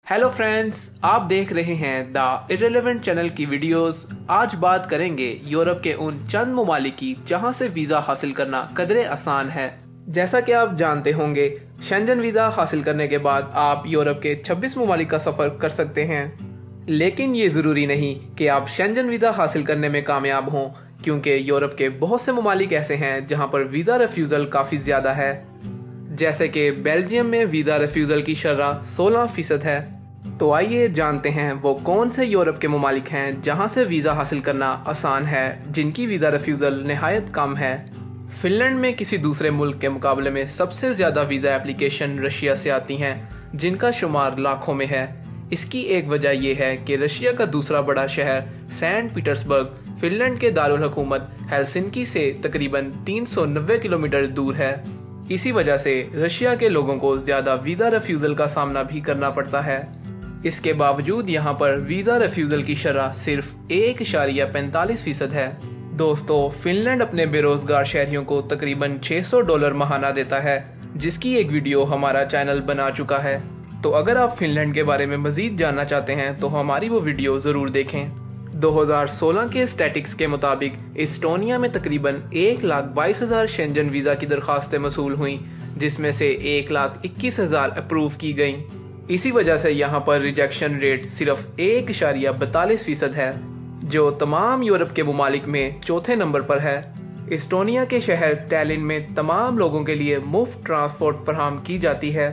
Hello friends, आप देख रहे हैं द इररिलेवेंट चैनल की वीडियोस। आज बात करेंगे यूरोप के उन चंद ममालिक की जहां से वीज़ा हासिल करना कदरे आसान है। जैसा कि आप जानते होंगे, शेंजन वीज़ा हासिल करने के बाद आप यूरोप के 26 ममालिक का सफ़र कर सकते हैं। लेकिन ये ज़रूरी नहीं कि आप शेंजन वीज़ा हासिल करने में कामयाब हों, क्योंकि यूरोप के बहुत से ममालिक ऐसे हैं जहाँ पर वीज़ा रिफ्यूज़ल काफ़ी ज़्यादा है। जैसे कि बेल्जियम में वीज़ा रिफ्यूज़ल की शरह 16% है। तो आइए जानते हैं वो कौन से यूरोप के ममालिक हैं जहां से वीज़ा हासिल करना आसान है, जिनकी वीज़ा रिफ्यूज़ल निहायत कम है। फिनलैंड में किसी दूसरे मुल्क के मुकाबले में सबसे ज़्यादा वीज़ा एप्लीकेशन रशिया से आती हैं, जिनका शुमार लाखों में है। इसकी एक वजह यह है कि रशिया का दूसरा बड़ा शहर सेंट पीटर्सबर्ग फिनलैंड के दारुल हुकूमत हेलसिंकी से तकरीबन 390 किलोमीटर दूर है। इसी वजह से रशिया के लोगों को ज़्यादा वीज़ा रिफ्यूज़ल का सामना भी करना पड़ता है। इसके बावजूद यहाँ पर वीज़ा रिफ्यूज़ल की शरह सिर्फ 1.45% है। दोस्तों, फिनलैंड अपने बेरोजगार शहरियों को तकरीबन $600 महाना देता है, जिसकी एक वीडियो हमारा चैनल बना चुका है। तो अगर आप फिनलैंड के बारे में मज़ीद जानना चाहते हैं तो हमारी वो वीडियो ज़रूर देखें। 2016 के स्टैटिक्स के मुताबिक एस्टोनिया में तकरीबन 1,22,000 शेंजन वीज़ा की दरख्वास्तें मसूल हुई, जिसमें से 1,21,000 अप्रूव की गईं। इसी वजह से यहाँ पर रिजेक्शन रेट सिर्फ 1.42% है, जो तमाम यूरोप के ममालिक में चौथे नंबर पर है। एस्टोनिया के शहर टैलिन में तमाम लोगों के लिए मुफ्त ट्रांसपोर्ट फराहम की जाती है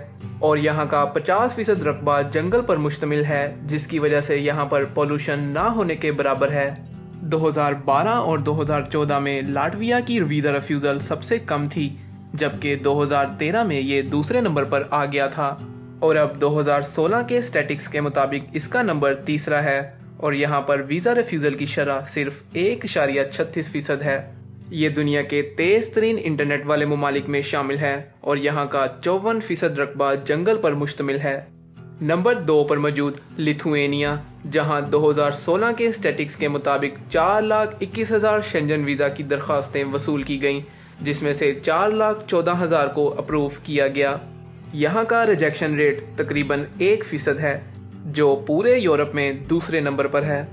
और यहाँ का 50% रकबा जंगल पर मुश्तमिल है, जिसकी वजह से यहाँ पर पोल्यूशन ना होने के बराबर है। 2012 और 2014 में लाटविया की वीज़ा रिफ्यूज़ल सबसे कम थी, जबकि 2013 में ये दूसरे नंबर पर आ गया था और अब 2016 के स्टैटिक्स के मुताबिक इसका नंबर तीसरा है और यहाँ पर वीज़ा रिफ्यूज़ल की शरह सिर्फ 1.36% है। ये दुनिया के तेज़ तरीन इंटरनेट वाले ममालिक में शामिल है और यहाँ का 54% रकबा जंगल पर मुश्तमिल है। नंबर 2 पर मौजूद लिथुएनिया, जहाँ 2016 के स्टैटिक्स के मुताबिक 4,21,000 शेंजन वीज़ा की दरख्वास्तें वसूल की गईं, जिसमें से 4,14,000 को अप्रूव किया गया। यहाँ का रिजेक्शन रेट तकरीबन 1% है, जो पूरे यूरोप में दूसरे नंबर पर है।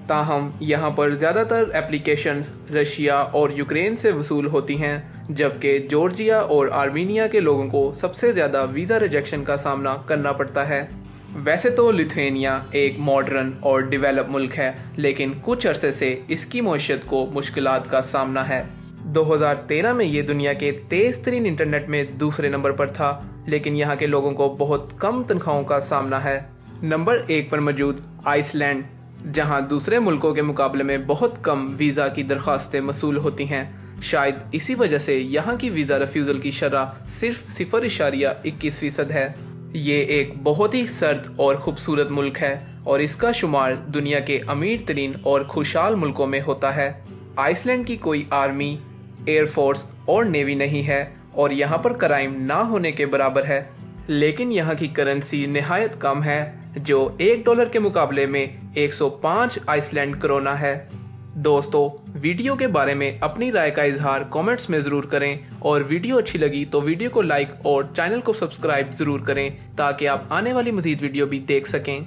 ताहम यहाँ पर ज़्यादातर एप्लीकेशंस रशिया और यूक्रेन से वसूल होती हैं, जबकि जॉर्जिया और आर्मीनिया के लोगों को सबसे ज़्यादा वीज़ा रिजेक्शन का सामना करना पड़ता है। वैसे तो लिथुएनिया एक मॉडर्न और डेवलप मुल्क है, लेकिन कुछ अरसे से इसकी मईशत को मुश्किलात का सामना है। 2013 में ये दुनिया के तेज़ तरीन इंटरनेट में दूसरे नंबर पर था, लेकिन यहाँ के लोगों को बहुत कम तनख्वाहों का सामना है। नंबर 1 पर मौजूद आइसलैंड, जहाँ दूसरे मुल्कों के मुकाबले में बहुत कम वीज़ा की दरख्वास्तें मसूल होती हैं। शायद इसी वजह से यहाँ की वीज़ा रिफ्यूज़ल की शरह सिर्फ 0.21% है। ये एक बहुत ही सर्द और ख़ूबसूरत मुल्क है और इसका शुमार दुनिया के अमीर तरीन और खुशहाल मुल्कों में होता है। आइसलैंड की कोई आर्मी, एयरफोर्स और नेवी नहीं है और यहाँ पर क्राइम ना होने के बराबर है, लेकिन यहाँ की करेंसी निहायत कम है, जो $1 के मुकाबले में 105 आइसलैंड करोना है। दोस्तों, वीडियो के बारे में अपनी राय का इजहार कमेंट्स में ज़रूर करें और वीडियो अच्छी लगी तो वीडियो को लाइक और चैनल को सब्सक्राइब ज़रूर करें, ताकि आप आने वाली मज़ीद वीडियो भी देख सकें।